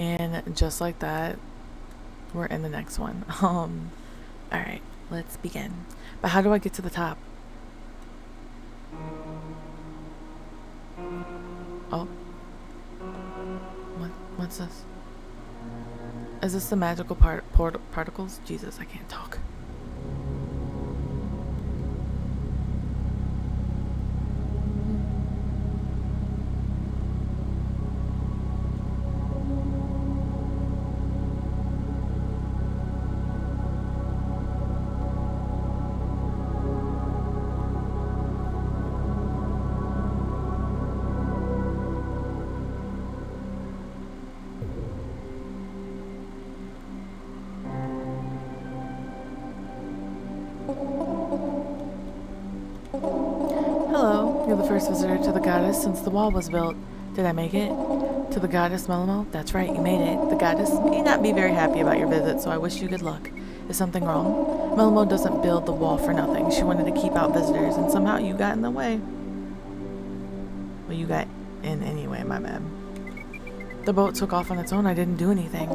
And just like that, we're in the next one. Alright, let's begin. But how do I get to the top? Oh. What's this? Is this the magical particles? Jesus, I can't talk. Hello, you're the first visitor to the goddess since the wall was built. Did I make it? To the goddess Melemo? That's right, you made it. The goddess may not be very happy about your visit, so I wish you good luck. Is something wrong? Melemo doesn't build the wall for nothing. She wanted to keep out visitors, and somehow you got in the way. Well, you got in anyway, my bad. The boat took off on its own. I didn't do anything.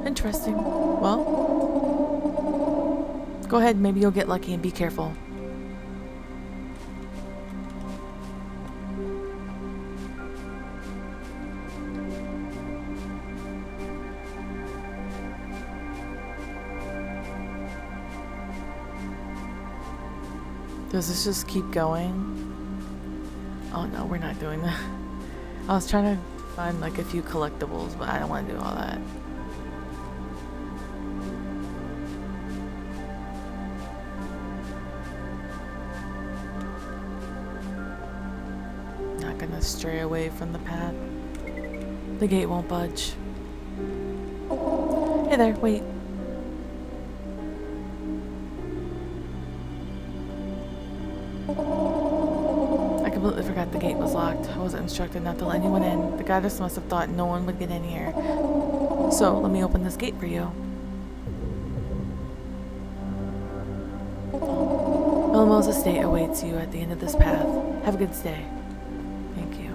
Interesting. Well, go ahead, maybe you'll get lucky and be careful. Does this just keep going? Oh no, we're not doing that. I was trying to find like a few collectibles, but I don't want to do all that. Not gonna stray away from the path. The gate won't budge. Hey there, wait. I completely forgot the gate was locked. I wasn't instructed not to let anyone in. The goddess must have thought no one would get in here. So, let me open this gate for you. Melemo's estate awaits you at the end of this path. Have a good stay. Thank you.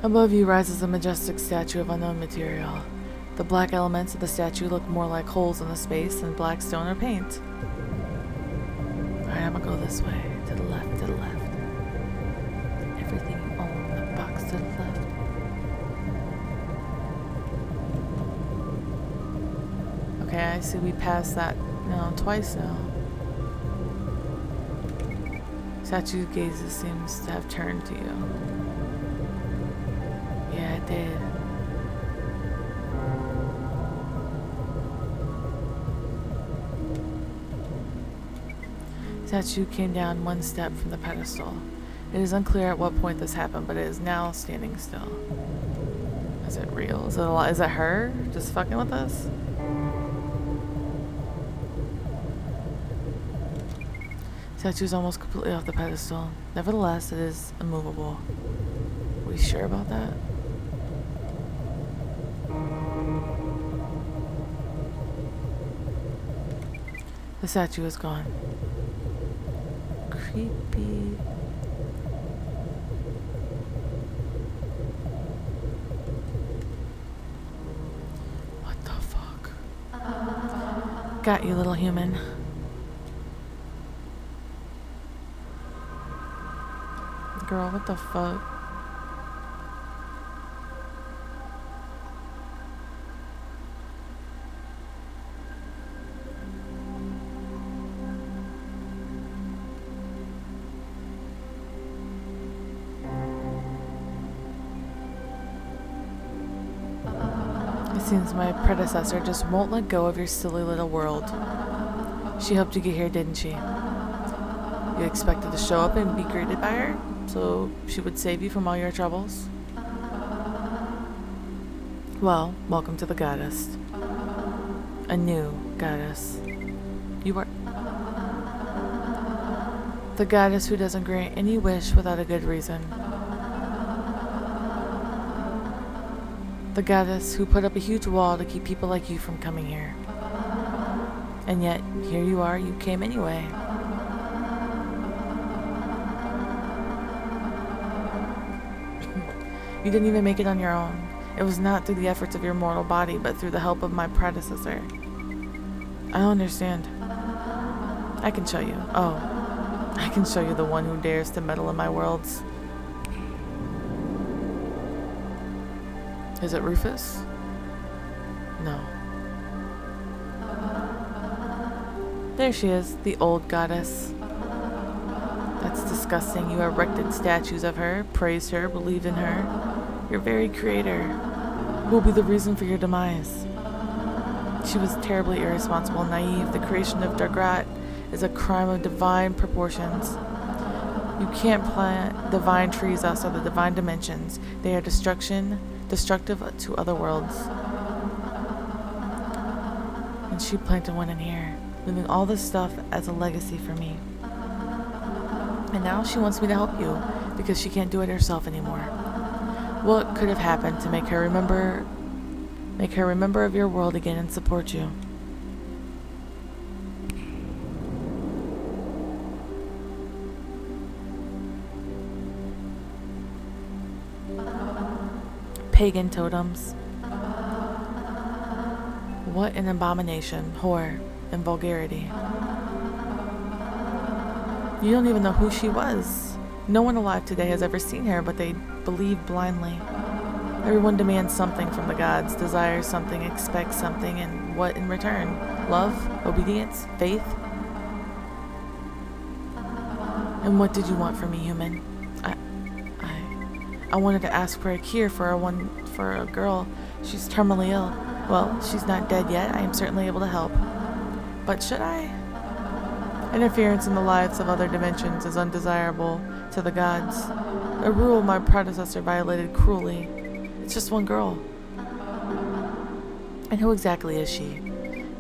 Above you rises a majestic statue of unknown material. The black elements of the statue look more like holes in the space than black stone or paint. Alright, I'm gonna go this way. To the left, to the left. Everything you own, the box to the left. Okay, I see we passed that twice now. Statue gazes seems to have turned to you. Yeah, it did. Statue came down one step from the pedestal. It is unclear at what point this happened, but it is now standing still. Is it real? Is it a lot? Is it her just fucking with us? Statue is almost completely off the pedestal. Nevertheless, it is immovable. Are we sure about that? The statue is gone. Creepy. What the fuck? Got you, little human. Girl, what the fuck? It seems my predecessor just won't let go of your silly little world. She helped you get here, didn't she? You expected to show up and be greeted by her, so she would save you from all your troubles? Well, welcome to the goddess. A new goddess. You are the goddess who doesn't grant any wish without a good reason. The goddess who put up a huge wall to keep people like you from coming here. And yet, here you are, you came anyway. You didn't even make it on your own. It was not through the efforts of your mortal body, but through the help of my predecessor. I don't understand. I can show you. Oh, I can show you the one who dares to meddle in my worlds. Is it Rufus? No. There she is, the old goddess. That's disgusting. You erected statues of her, praised her, believed in her. Your very creator, who will be the reason for your demise. She was terribly irresponsible and naive. The creation of Dargrat is a crime of divine proportions. You can't plant divine trees outside the divine dimensions. They are destructive to other worlds. And she planted one in here, leaving all this stuff as a legacy for me. And now she wants me to help you, because she can't do it herself anymore. What could have happened to make her remember of your world again and support you? Pagan totems. What an abomination, horror, and vulgarity. You don't even know who she was. No one alive today has ever seen her, but they believe blindly. Everyone demands something from the gods, desires something, expects something, and what in return? Love? Obedience? Faith? And what did you want from me, human? I wanted to ask for a cure for a girl. She's terminally ill. Well, she's not dead yet. I am certainly able to help. But should I? Interference in the lives of other dimensions is undesirable to the gods. A rule my predecessor violated cruelly. It's just one girl. And who exactly is she?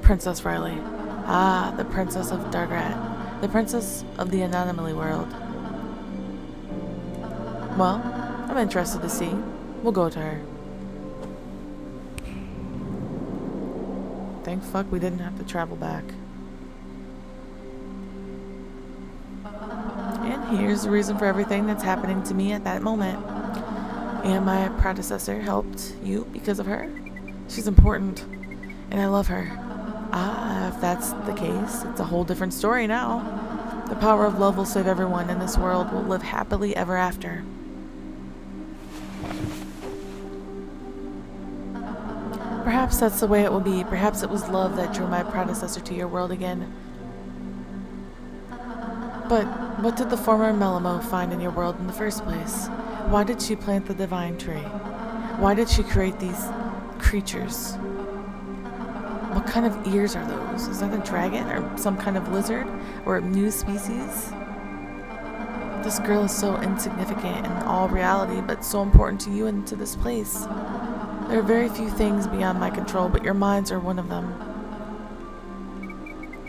Princess Riley. Ah, the Princess of Dargrat. The Princess of the Anomaly world. Well, I'm interested to see. We'll go to her. Thank fuck we didn't have to travel back. And here's the reason for everything that's happening to me at that moment. And my predecessor helped you because of her. She's important, and I love her. Ah, if that's the case, it's a whole different story now. The power of love will save everyone, and this world will live happily ever after. Perhaps that's the way it will be. Perhaps it was love that drew my predecessor to your world again. But what did the former melemo find in your world in the first place? Why did she plant the divine tree? Why did she create these creatures? What kind of ears are those? Is that a dragon or some kind of lizard or a new species? This girl is so insignificant in all reality, but so important to you and to this place. There are very few things beyond my control, but your minds are one of them.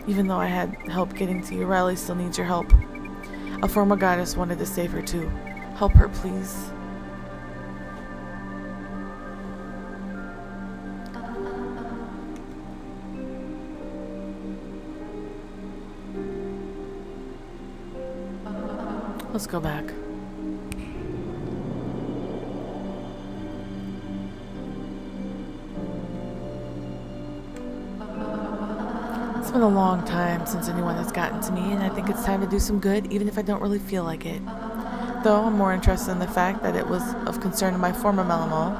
Even though I had help getting to you, Riley still needs your help. A former goddess wanted to save her too. Help her, please. Let's go back. It's been a long time since anyone has gotten to me, and I think it's time to do some good, even if I don't really feel like it. Though I'm more interested in the fact that it was of concern to my former melemo,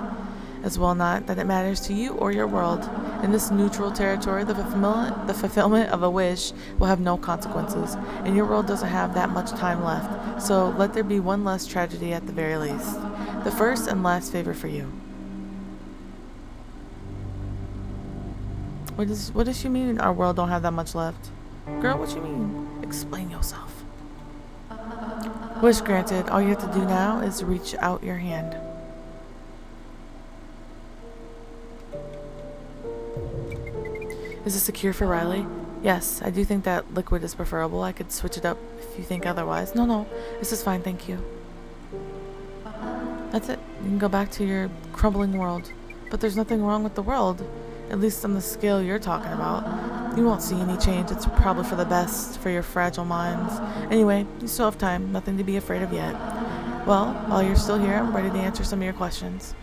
as well not that it matters to you or your world. In this neutral territory, the fulfillment of a wish will have no consequences, and your world doesn't have that much time left, so let there be one less tragedy at the very least. The first and last favor for you. What does she mean our world don't have that much left? Girl, what you mean? Explain yourself. Wish granted. All you have to do now is reach out your hand. Is this a cure for Riley? Yes, I do think that liquid is preferable. I could switch it up if you think otherwise. No, this is fine, thank you. That's it. You can go back to your crumbling world. But there's nothing wrong with the world, at least on the scale you're talking about. You won't see any change. It's probably for the best for your fragile minds. Anyway, you still have time. Nothing to be afraid of yet. Well, while you're still here, I'm ready to answer some of your questions.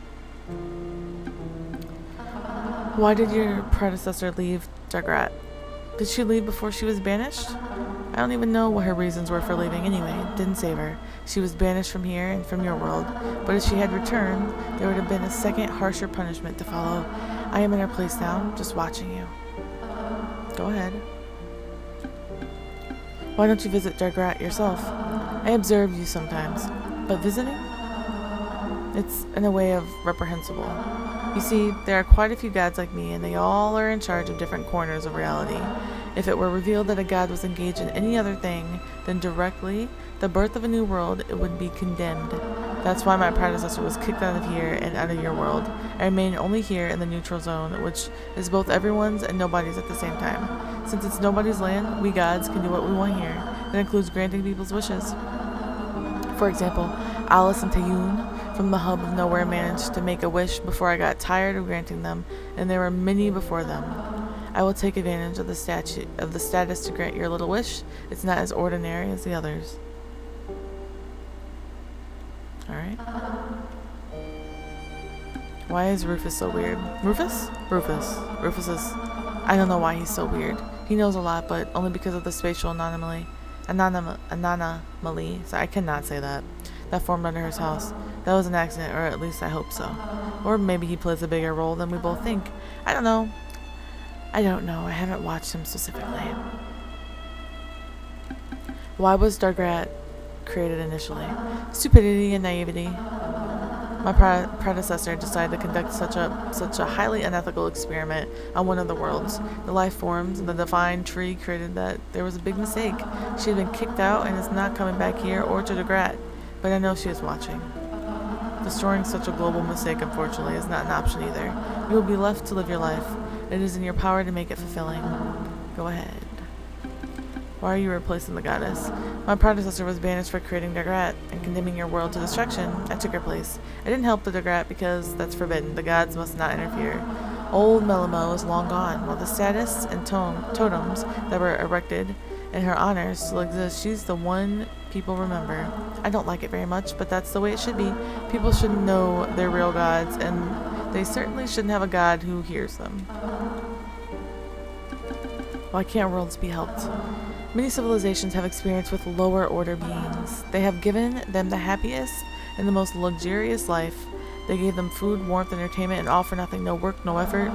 Why did your predecessor leave Dargrat? Did she leave before she was banished? I don't even know what her reasons were for leaving anyway. It didn't save her. She was banished from here and from your world. But if she had returned, there would have been a second, harsher punishment to follow. I am in her place now, just watching you. Go ahead. Why don't you visit Dargrat yourself? I observe you sometimes. But visiting? It's in a way of reprehensible. You see, there are quite a few gods like me, and they all are in charge of different corners of reality. If it were revealed that a god was engaged in any other thing than directly the birth of a new world, it would be condemned. That's why my predecessor was kicked out of here and out of your world. I remain only here in the neutral zone, which is both everyone's and nobody's at the same time. Since it's nobody's land, we gods can do what we want here. That includes granting people's wishes. For example, Alice and Tayun from the hub of nowhere managed to make a wish before I got tired of granting them, and there were many before them. I will take advantage of the status to grant your little wish. It's not as ordinary as the others. Alright. Why is Rufus so weird? Rufus? Rufus is... I don't know why he's so weird. He knows a lot, but only because of the spatial anomaly. Anomaly. So I cannot say that. That formed under his house. That was an accident, or at least I hope so. Or maybe he plays a bigger role than we both think. I don't know. I haven't watched him specifically. Why was Dargrat created initially? Stupidity and naivety. My predecessor decided to conduct such a highly unethical experiment on one of the worlds. The life forms and the divine tree created that there was a big mistake. She had been kicked out and is not coming back here or to Dargrat. But I know she is watching. Destroying such a global mistake, unfortunately, is not an option either. You will be left to live your life. It is in your power to make it fulfilling. Go ahead. Why are you replacing the goddess? My predecessor was banished for creating Dargrat and condemning your world to destruction. I took her place. I didn't help the Dargrat because that's forbidden. The gods must not interfere. Old Melemo is long gone, while the status and totems that were erected in her honor still exist. She's the one people remember. I don't like it very much, but that's the way it should be. People should know they're real gods, and they certainly shouldn't have a god who hears them. Why can't worlds be helped? Many civilizations have experience with lower order beings. They have given them the happiest and the most luxurious life. They gave them food, warmth, entertainment, and all for nothing, no work, no effort.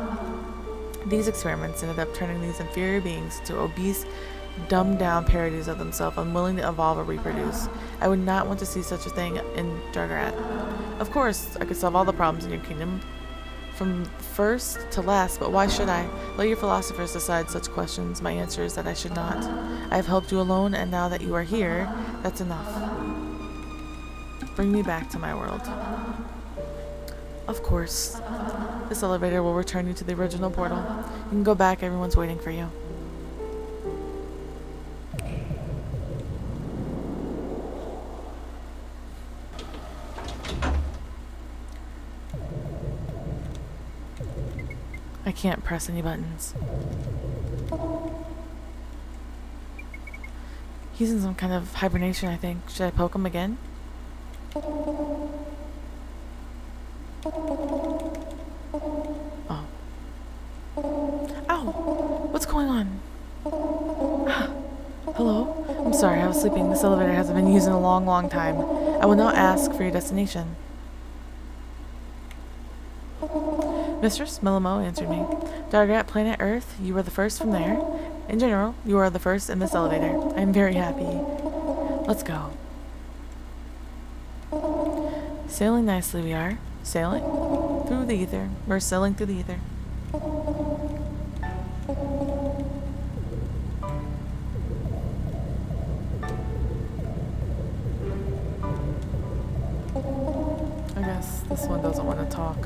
These experiments ended up turning these inferior beings into obese, dumbed down parodies of themselves, unwilling to evolve or reproduce. I would not want to see such a thing in Dargrat. Of course, I could solve all the problems in your kingdom, from first to last, but why should I? Let your philosophers decide such questions. My answer is that I should not. I have helped you alone, and now that you are here, that's enough. Bring me back to my world. Of course. This elevator will return you to the original portal. You can go back, everyone's waiting for you. I can't press any buttons. He's in some kind of hibernation, I think. Should I poke him again? Oh. Ow! What's going on? Ah. Hello? I'm sorry, I was sleeping. This elevator hasn't been used in a long, long time. I will now ask for your destination. Mistress Melemo answered me. Dargrat, planet Earth, you were the first from there. In general, you are the first in this elevator. I am very happy. Let's go. Sailing nicely we are. Sailing? Through the ether. We're sailing through the ether. I guess this one doesn't want to talk.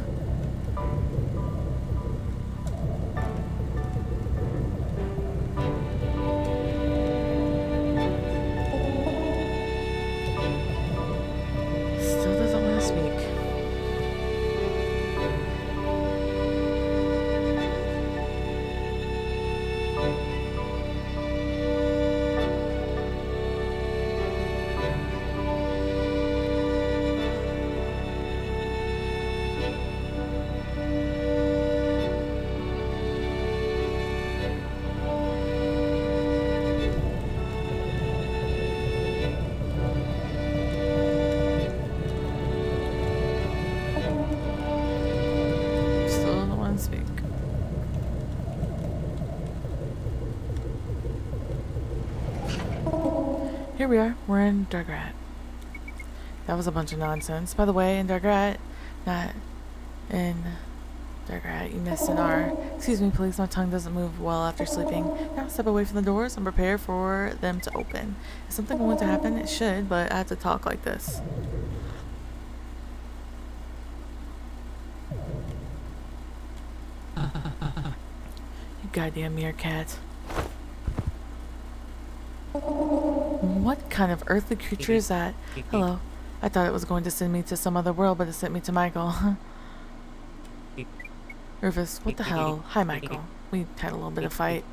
Here we are. We're in Dargrat. That was a bunch of nonsense. By the way, in Dargrat, not in Dargrat, you missed an R. Excuse me, please. My tongue doesn't move well after sleeping. Now step away from the doors and prepare for them to open. Is something going to happen? It should, but I have to talk like this. You goddamn meerkat. What kind of earthly creature is that? Hello. I thought it was going to send me to some other world, but it sent me to Michael. Rufus, what the hell? Hi, Michael. We had a little bit of fight.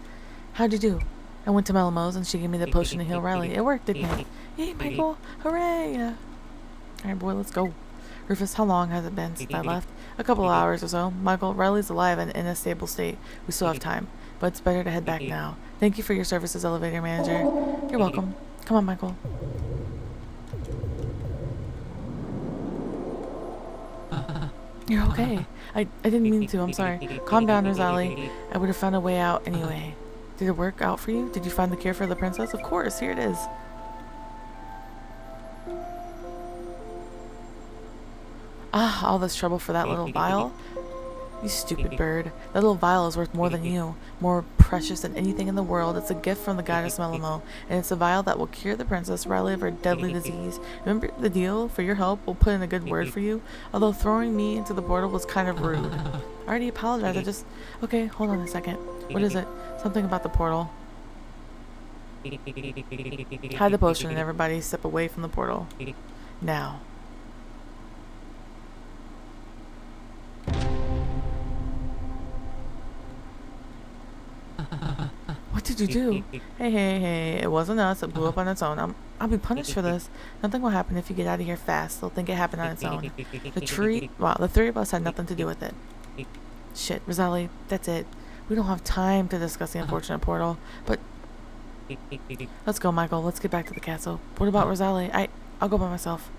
How'd you do? I went to Melemo's and she gave me the potion to heal Riley. It worked, didn't it? Yay, Michael! Hooray! Alright, boy, let's go. Rufus, how long has it been since I left? A couple of hours or so. Michael, Riley's alive and in a stable state. We still have time, but it's better to head back now. Thank you for your services, elevator manager. You're welcome. Come on, Michael. You're okay. I didn't mean to. I'm sorry. Calm down, Rosalie. I would have found a way out anyway. Did it work out for you? Did you find the cure for the princess? Of course. Here it is. Ah, all this trouble for that little vial? You stupid bird. That little vial is worth more than you. More precious than anything in the world. It's a gift from the goddess Melemo, and it's a vial that will cure the princess Riley of her deadly disease. Remember the deal? For your help, we'll put in a good word for you. Although throwing me into the portal was kind of rude. I already apologized. I just... Okay, hold on a second. What is it? Something about the portal. Hide the potion and everybody step away from the portal. Now. What did you do? Hey, it wasn't us. It blew up on its own. I'll be punished for this. Nothing will happen if you get out of here fast. They'll think it happened on its own. The three of us had nothing to do with it. Shit, Rosalie, that's it. We don't have time to discuss the unfortunate portal, but... Let's go, Michael. Let's get back to the castle. What about Rosalie? I'll go by myself.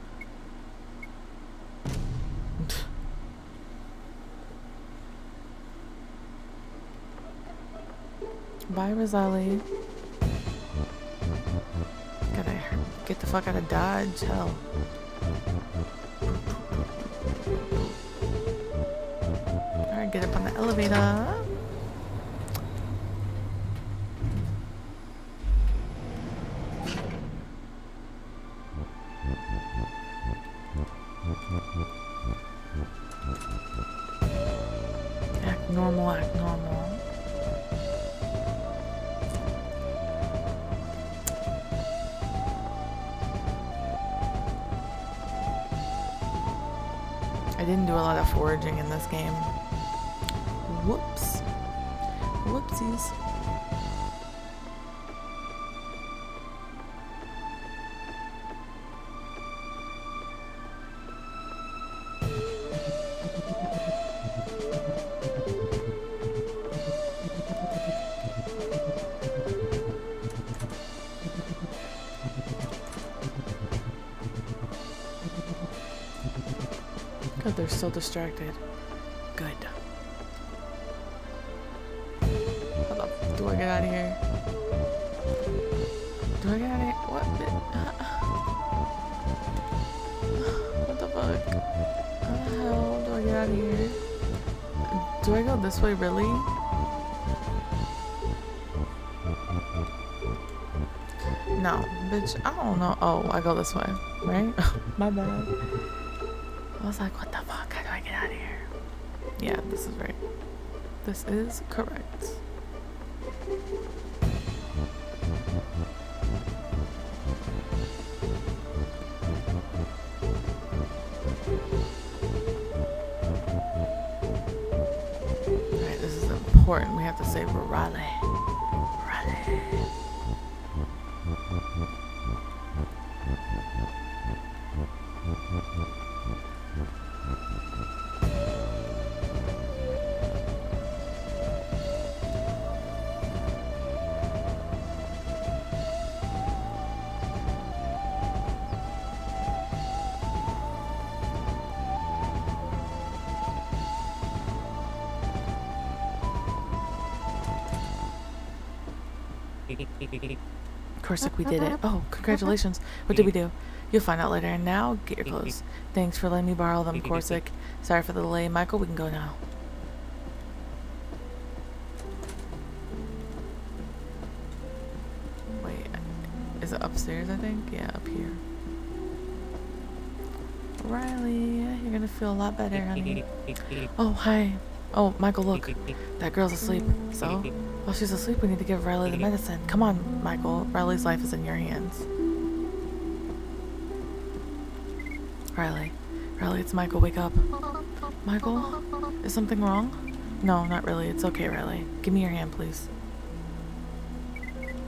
Bye, Rosalie. Gotta get the fuck out of Dodge. Hell. Alright, get up on the elevator. Act normal, act normal. I didn't do a lot of foraging in this game. Whoops. Whoopsies. God, they're so distracted. Good. How the f do I get out of here? Do I get out of here? What? What the fuck? How the hell do I get out of here? Do I go this way, really? No, bitch, I don't know. Oh, I go this way, right? My bad. I was like, what the fuck? How do I get out of here? Yeah, this is right. This is correct. Alright, this is important. We have to say Riley. Riley. Corsic, we did it. Oh, congratulations. What did we do? You'll find out later. And now, get your clothes. Thanks for letting me borrow them, Corsic. Sorry for the delay. Michael, we can go now. Wait, is it upstairs, I think? Yeah, up here. Riley, you're gonna feel a lot better, honey. Oh, hi. Oh, Michael, look. That girl's asleep. So, while she's asleep, we need to give Riley the medicine. Come on, Michael. Riley's life is in your hands. Riley. Riley, it's Michael. Wake up. Michael? Is something wrong? No, not really. It's okay, Riley. Give me your hand, please.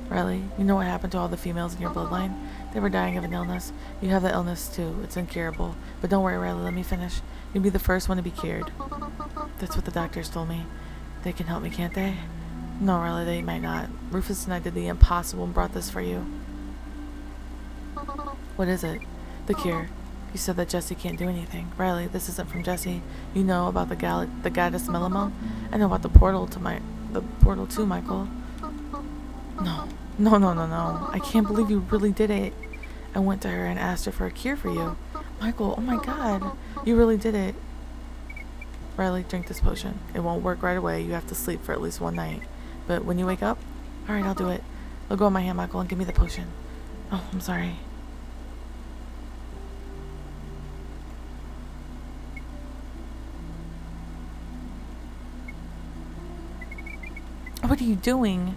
Riley, you know what happened to all the females in your bloodline? They were dying of an illness. You have that illness too. It's incurable. But don't worry, Riley. Let me finish. You'll be the first one to be cured. That's what the doctors told me. They can help me, can't they? No, Riley, they might not. Rufus and I did the impossible and brought this for you. What is it? The cure. You said that Jesse can't do anything. Riley, this isn't from Jesse. You know about the goddess Melemo? I know about the portal too, Michael. No. No. I can't believe you really did it. I went to her and asked her for a cure for you. Michael, oh my god. You really did it. Riley, drink this potion. It won't work right away. You have to sleep for at least one night. But when you wake up, alright, I'll do it. Let go of my hand, Michael, and give me the potion. Oh, I'm sorry. What are you doing?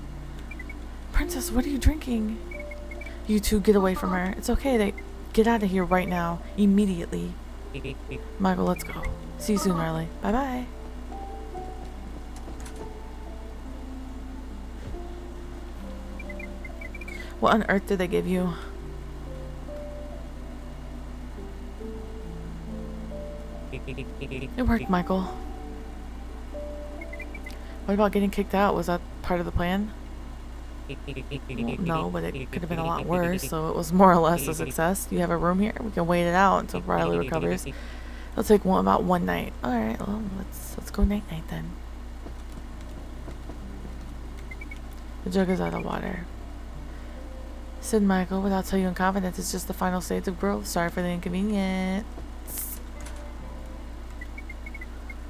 Princess, what are you drinking? You two get away from her. It's okay. Get out of here right now. Immediately. Michael, let's go. See you soon, Riley. Bye-bye. What on earth did they give you? It worked, Michael. What about getting kicked out? Was that part of the plan? Well, no, but it could have been a lot worse, so it was more or less a success. You have a room here? We can wait it out until Riley recovers. It'll take about one night. Alright, well, let's go night-night then. The jug is out of water. Said Michael, without tell you in confidence, it's just the final stage of growth. Sorry for the inconvenience.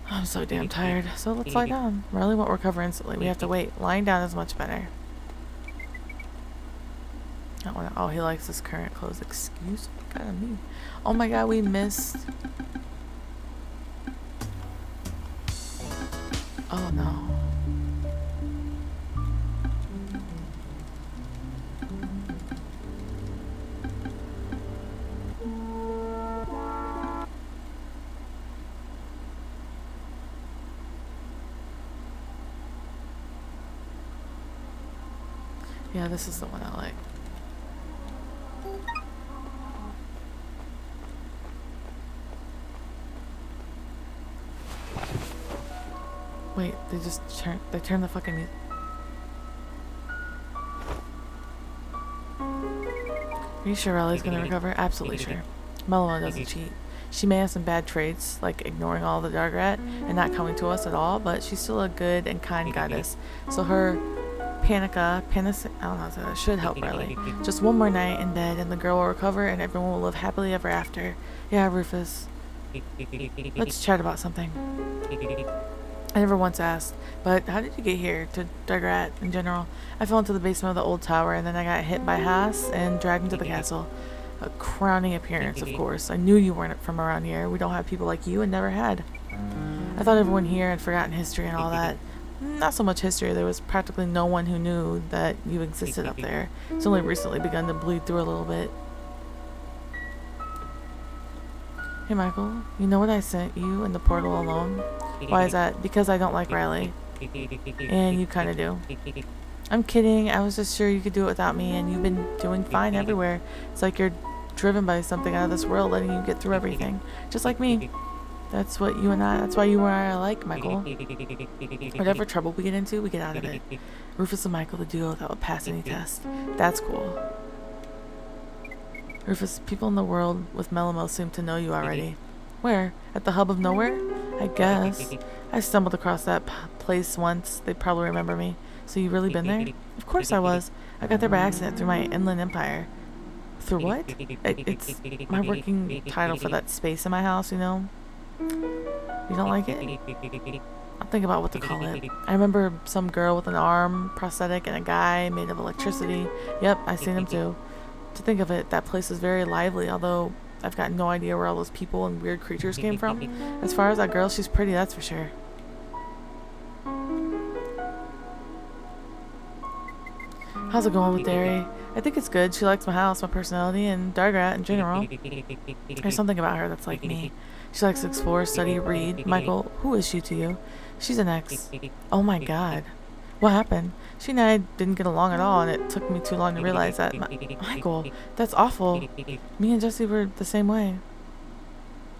I'm so damn tired. So let's lie down. Riley won't recover instantly. We have to wait. Lying down is much better. Oh, he likes his current clothes. Excuse me. God, I'm mean. Oh my god, we missed. Oh no. Yeah, this is the one I like. Wait, they turned the fucking music. Are you sure Riley's gonna recover? Absolutely sure. Melemo doesn't cheat. She may have some bad traits, like ignoring all the Dargrat and not coming to us at all, but she's still a good and kind goddess. So her I don't know, that should help Riley. Just one more night in bed and the girl will recover and everyone will live happily ever after. Yeah, Rufus. Let's chat about something. I never once asked, but how did you get here to Dargrat in general? I fell into the basement of the old tower and then I got hit by Haas and dragged into the castle. A crowning appearance, of course. I knew you weren't from around here. We don't have people like you and never had. I thought everyone here had forgotten history and all that. Not so much history. There was practically no one who knew that you existed up there. It's only recently begun to bleed through a little bit. Hey Michael, you know what I sent you in the portal alone? Why is that? Because I don't like Riley. And you kinda do. I'm kidding. I was just sure you could do it without me and you've been doing fine everywhere. It's like you're driven by something out of this world letting you get through everything. Just like me. That's why you and I are alike, Michael. Whatever trouble we get into, we get out of it. Rufus and Michael, the duo that will pass any test. That's cool. Rufus, people in the world with Melemo seem to know you already. Where? At the hub of nowhere? I guess. I stumbled across that place once. They probably remember me. So you really been there? Of course I was. I got there by accident through my inland empire. Through what? It's my working title for that space in my house, you know? You don't like it? I'll think about what to call it. I remember some girl with an arm prosthetic and a guy made of electricity. Yep, I seen him too. To think of it, that place is very lively, although I've got no idea where all those people and weird creatures came from. As far as that girl, she's pretty, that's for sure. How's it going with Derry? I think it's good. She likes my house, my personality, and Dargrat in general. There's something about her that's like me. She likes to explore, study, read. Michael, who is she to you? She's an ex. Oh my god. What happened? She and I didn't get along at all, and it took me too long to realize that. Michael, that's awful. Me and Jesse were the same way.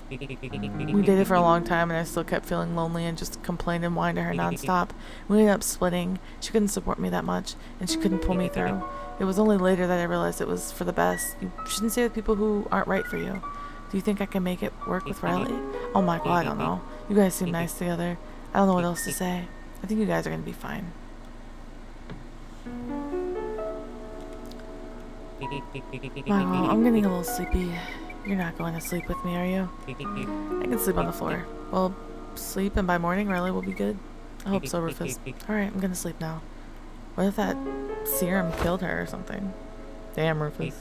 We dated for a long time, and I still kept feeling lonely and just complained and whined to her nonstop. We ended up splitting. She couldn't support me that much, and she couldn't pull me through. It was only later that I realized it was for the best. You shouldn't stay with people who aren't right for you. Do you think I can make it work with Riley? Oh Michael, I don't know. You guys seem nice together. I don't know what else to say. I think you guys are going to be fine. Michael, I'm getting a little sleepy. You're not going to sleep with me, are you? I can sleep on the floor. Well, sleep, and by morning, Riley will be good. I hope so, Rufus. Alright, I'm going to sleep now. What if that serum killed her or something? Damn, Rufus.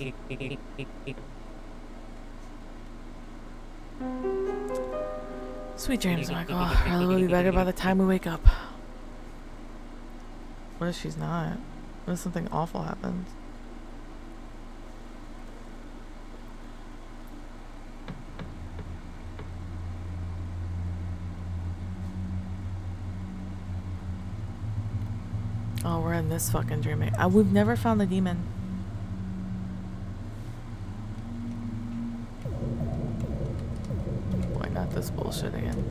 Sweet dreams, Michael. Riley will be better by the time we wake up. What if she's not? What if something awful happens? Oh, we're in this fucking dream. We've never found the demon. Boy, not this bullshit again.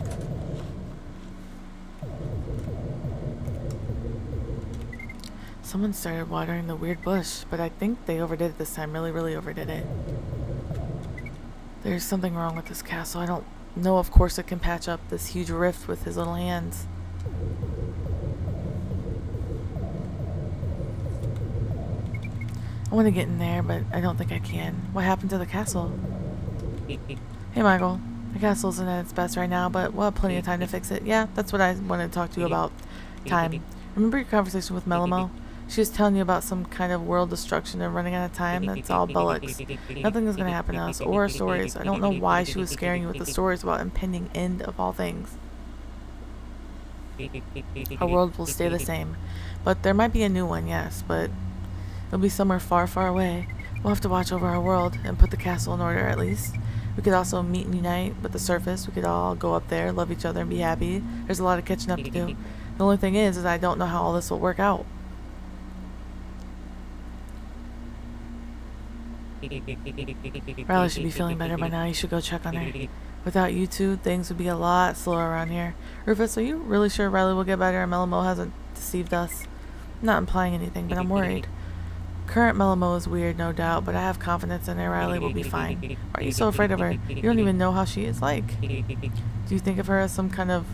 Someone started watering the weird bush, but I think they overdid it this time. Really, really overdid it. There's something wrong with this castle. I don't know. Of course, it can patch up this huge rift with his little hands. I want to get in there, but I don't think I can. What happened to the castle? Hey, Michael. The castle isn't at its best right now, but we'll have plenty of time to fix it. Yeah, that's what I wanted to talk to you about. Time. Remember your conversation with Melemo? She was telling you about some kind of world destruction and running out of time. That's all bollocks. Nothing is going to happen to us or our stories. I don't know why she was scaring you with the stories about impending end of all things. Our world will stay the same. But there might be a new one, yes, but it'll be somewhere far, far away. We'll have to watch over our world and put the castle in order, at least. We could also meet and unite with the surface. We could all go up there, love each other, and be happy. There's a lot of catching up to do. The only thing is I don't know how all this will work out. Riley should be feeling better by now. You should go check on her. Without you two, things would be a lot slower around here. Rufus, are you really sure Riley will get better and Melemo hasn't deceived us? I'm not implying anything, but I'm worried. Current Melemo is weird, no doubt, but I have confidence in her. Riley will be fine. Why are you so afraid of her? You don't even know how she is like. Do you think of her as some kind of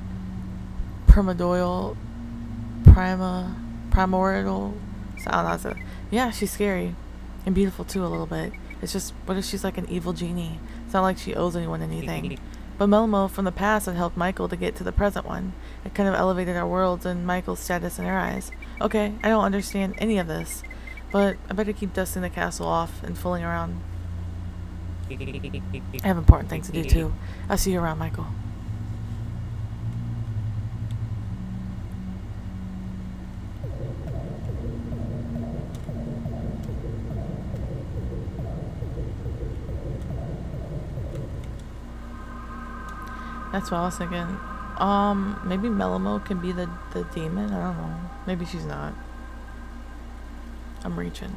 primordial? I don't know. Yeah, she's scary. And beautiful too, a little bit. It's just, what if she's like an evil genie? It's not like she owes anyone anything. But Melemo from the past had helped Michael to get to the present one. It kind of elevated our worlds and Michael's status in her eyes. Okay, I don't understand any of this, but I better keep dusting the castle off and fooling around. I have important things to do too. I'll see you around, Michael. That's what I was thinking. Maybe Melemo can be the demon? I don't know. Maybe she's not. I'm reaching.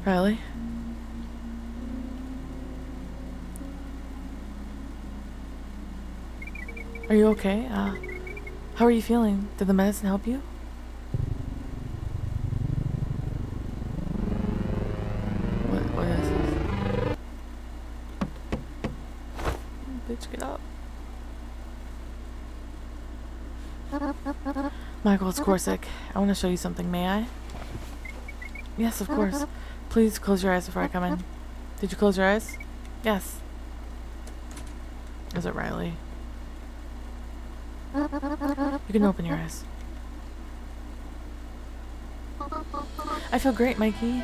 Riley? Are you okay? How are you feeling? Did the medicine help you? bitch, get up. Michael, it's Corsic. I want to show you something, may I? Yes, of course. Please close your eyes before I come in. Did you close your eyes? Yes. Is it Riley? You can open your eyes. I feel great, Mikey.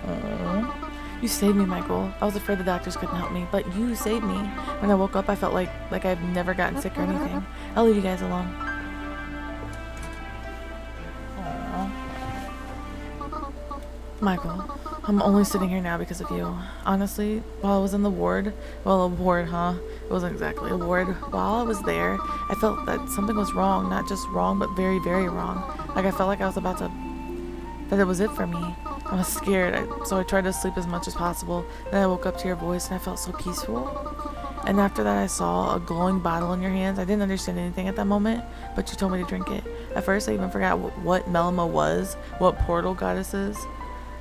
Aww. You saved me, Michael. I was afraid the doctors couldn't help me, but you saved me. When I woke up, I felt like I've never gotten sick or anything. I'll leave you guys alone. Aww. Michael, I'm only sitting here now because of you. Honestly, while I was in the ward, well, a ward, huh? It wasn't exactly a ward. While I was there, I felt that something was wrong. Not just wrong, but very, very wrong. Like I felt like I was about to, that it was it for me. I was scared, so I tried to sleep as much as possible. Then I woke up to your voice and I felt so peaceful. And after that I saw a glowing bottle in your hands. I didn't understand anything at that moment, but you told me to drink it. At first I even forgot what melemo was, what portal goddess is.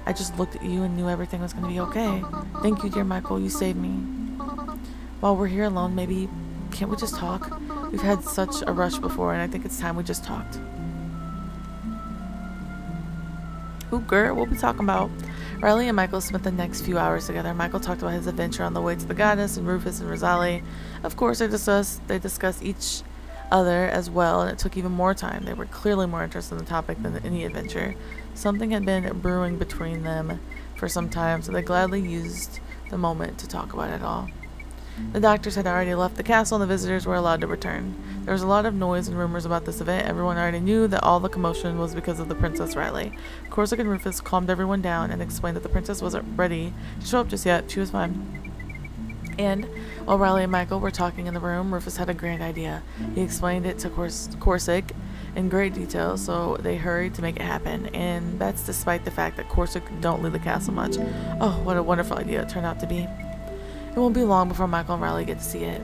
I just looked at you and knew everything was going to be okay. Thank you, dear Michael, you saved me. While we're here alone, maybe, can't we just talk? We've had such a rush before and I think it's time we just talked. Ooh, girl, what we talking about? Riley and Michael spent the next few hours together. Michael talked about his adventure on the way to the goddess and Rufus and Rosalie. Of course, they discussed each other as well, and it took even more time. They were clearly more interested in the topic than any adventure. Something had been brewing between them for some time, so they gladly used the moment to talk about it all. The doctors had already left the castle and the visitors were allowed to return. There was a lot of noise and rumors about this event. Everyone already knew that all the commotion was because of the Princess Riley. Corsic and Rufus calmed everyone down and explained that the princess wasn't ready to show up just yet. She was fine. And while Riley and Michael were talking in the room, Rufus had a grand idea. He explained it to Corsic in great detail, so they hurried to make it happen. And that's despite the fact that Corsic don't leave the castle much. Oh, what a wonderful idea it turned out to be. It won't be long before Michael and Riley get to see it.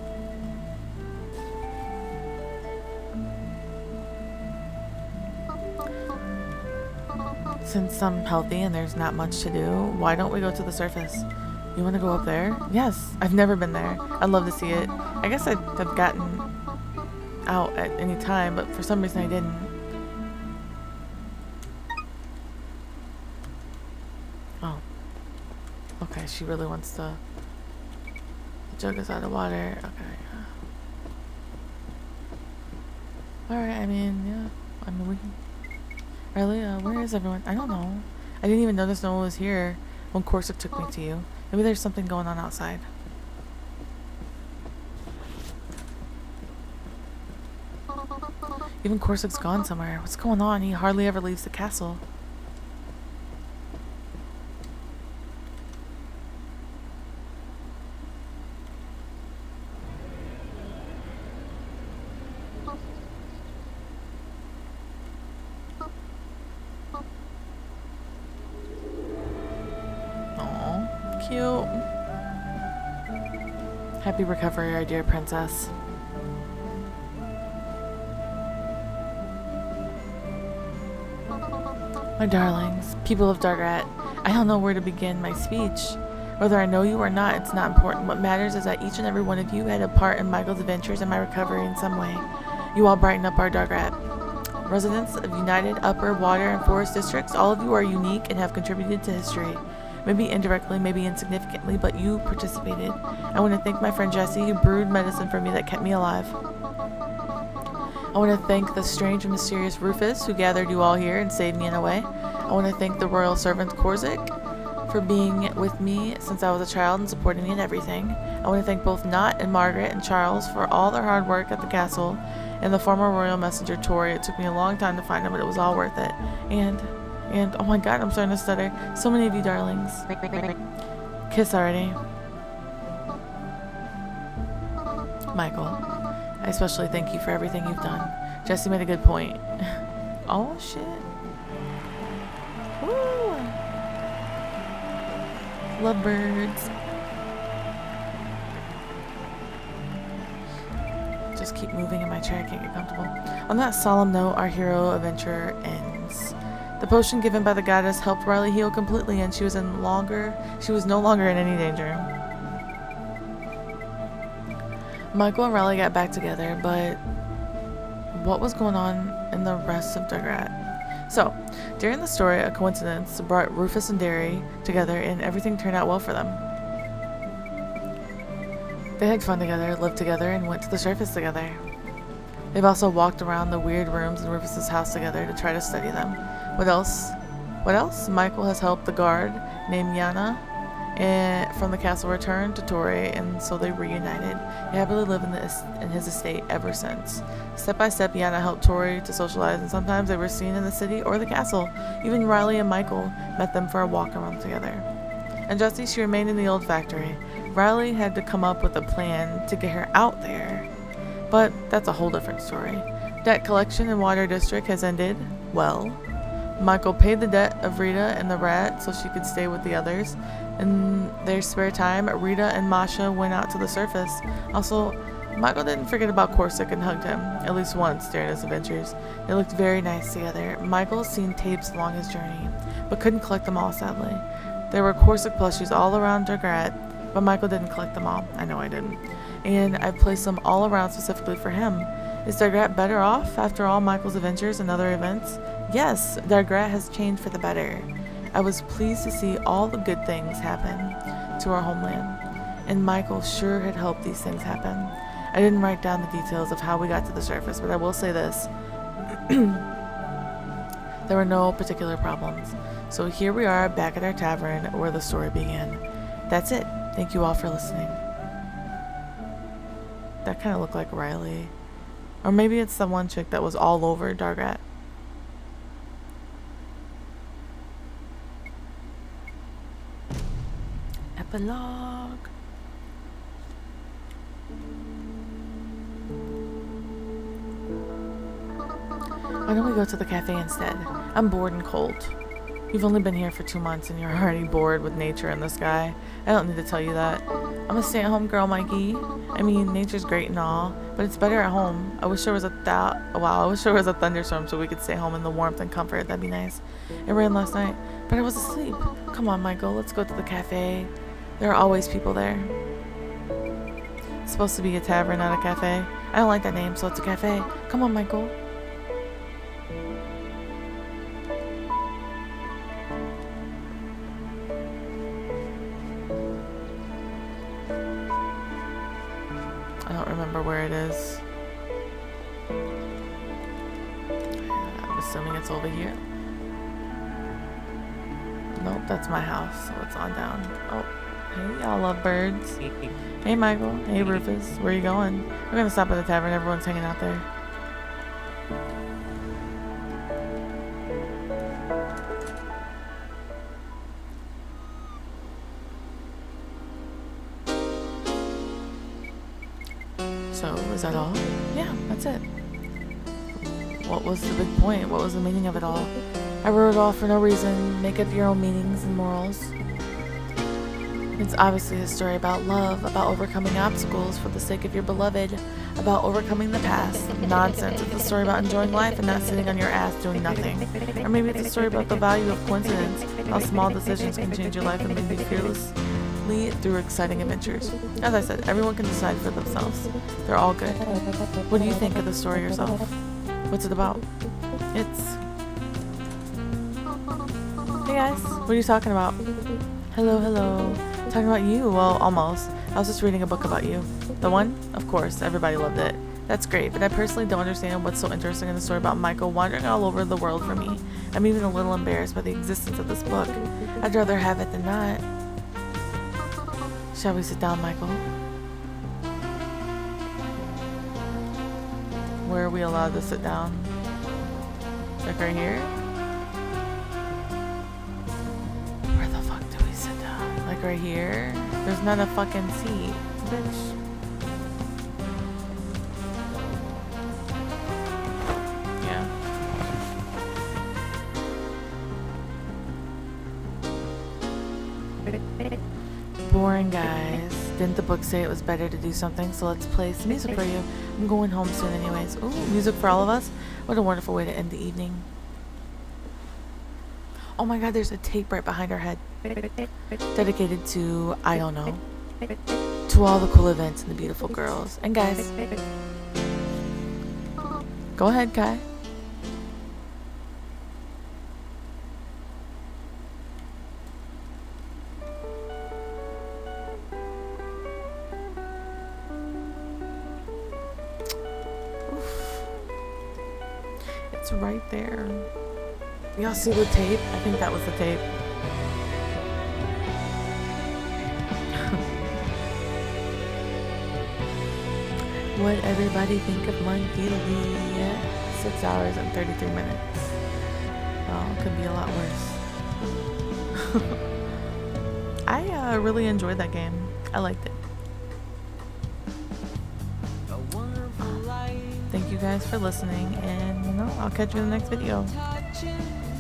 Since I'm healthy and there's not much to do, why don't we go to the surface? You want to go up there? Yes, I've never been there. I'd love to see it. I guess I'd have gotten out at any time, but for some reason I didn't. Oh. Okay, she really wants to jug us out of water. Okay. Alright, I mean, yeah. I mean, we can... Riley, where is everyone? I don't know. I didn't even notice no one was here when Corsic took me to you. Maybe there's something going on outside. Even Corsic's gone somewhere. What's going on? He hardly ever leaves the castle. Cute. Happy recovery, our dear princess. My darlings, people of Dargrat, I don't know where to begin my speech. Whether I know you or not, it's not important. What matters is that each and every one of you had a part in Michael's adventures and my recovery in some way. You all brighten up our Dargrat. Residents of United Upper Water and Forest Districts, all of you are unique and have contributed to history. Maybe indirectly, maybe insignificantly, but you participated. I want to thank my friend Jesse, who brewed medicine for me that kept me alive. I want to thank the strange and mysterious Rufus, who gathered you all here and saved me in a way. I want to thank the royal servant Corsic for being with me since I was a child and supporting me in everything. I want to thank both Knott and Margaret and Charles for all their hard work at the castle, and the former royal messenger Tori. It took me a long time to find him, but it was all worth it. And oh my god, I'm starting to stutter. So many of you darlings. Kiss already. Michael, I especially thank you for everything you've done. Jesse made a good point. Oh shit. Woo! Lovebirds. Just keep moving in my chair, I can't get comfortable. On that solemn note, our hero adventure ends. The potion given by the goddess helped Riley heal completely, and she was no longer in any danger. Michael and Riley got back together, but what was going on in the rest of Dugrat? So, during the story, a coincidence brought Rufus and Derry together, and everything turned out well for them. They had fun together, lived together, and went to the surface together. They've also walked around the weird rooms in Rufus's house together to try to study them. What else? What else? Michael has helped the guard named Yana from the castle return to Torre, and so they reunited. They happily live in his estate ever since. Step by step, Yana helped Torre to socialize, and sometimes they were seen in the city or the castle. Even Riley and Michael met them for a walk around together. And Jessie, she remained in the old factory. Riley had to come up with a plan to get her out there. But that's a whole different story. Debt collection in Water District has ended. Well, Michael paid the debt of Rita and the rat so she could stay with the others. In their spare time, Rita and Masha went out to the surface. Also, Michael didn't forget about Corsic and hugged him, at least once during his adventures. They looked very nice together. Michael's seen tapes along his journey, but couldn't collect them all, sadly. There were Corsic plushies all around Dugrat, but Michael didn't collect them all. I know I didn't. And I placed them all around specifically for him. Is Dugrat better off after all Michael's adventures and other events? Yes, Dugrat has changed for the better. I was pleased to see all the good things happen to our homeland, and Michael sure had helped these things happen. I didn't write down the details of how we got to the surface, but I will say this. There were no particular problems. So here we are back at our tavern where the story began. That's it. Thank you all for listening. That kind of looked like Riley. Or maybe it's the one chick that was all over Dugrat. Epilogue. Why don't we go to the cafe instead? I'm bored and cold. You've only been here for 2 months and you're already bored with nature and the sky. I don't need to tell you that. I'm a stay-at-home girl, Mikey. I mean, nature's great and all, but it's better at home. I wish there was a thunderstorm so we could stay home in the warmth and comfort. That'd be nice. It rained last night, but I was asleep. Come on, Michael, let's go to the cafe. There are always people there. It's supposed to be a tavern, not a cafe. I don't like that name, so it's a cafe. Come on, Michael. I don't remember where it is. I'm assuming it's over here. Nope, that's my house, so it's on down. Oh, hey, y'all love birds. Hey, Michael. Hey, Rufus. Where are you going? We're gonna stop at the tavern. Everyone's hanging out there. So, is that all? Yeah, that's it. What was the big point? What was the meaning of it all? I wrote it off for no reason. Make up your own meanings and morals. It's obviously a story about love, about overcoming obstacles for the sake of your beloved, about overcoming the past. Nonsense. It's a story about enjoying life and not sitting on your ass doing nothing. Or maybe it's a story about the value of coincidence, how small decisions can change your life and make you fearlessly through exciting adventures. As I said, everyone can decide for themselves. They're all good. What do you think of the story yourself? What's it about? It's... Hey guys, what are you talking about? Hello, hello. Talking about you? Well, almost. I was just reading a book about you. The one? Of course, everybody loved it. That's great, but I personally don't understand what's so interesting in the story about Michael wandering all over the world for me. I'm even a little embarrassed by the existence of this book. I'd rather have it than not. Shall we sit down, Michael? Where are we allowed to sit down? Like right here? Where the fuck do we sit down? Like right here? There's not a fucking seat, bitch. Yeah. Boring, guys. Didn't the book say it was better to do something? So let's play some music for you. I'm going home soon anyways. Ooh, music for all of us. What a wonderful way to end the evening. Oh my god, there's a tape right behind our head. Dedicated to, I don't know, to all the cool events and the beautiful girls. And guys, go ahead, Kai. It's right there. Y'all see the tape? I think that was the tape. What everybody think of Mondealy? 6 hours and 33 minutes. Well, it could be a lot worse. I really enjoyed that game. I liked it. Thank you guys for listening, and I'll catch you in the next video.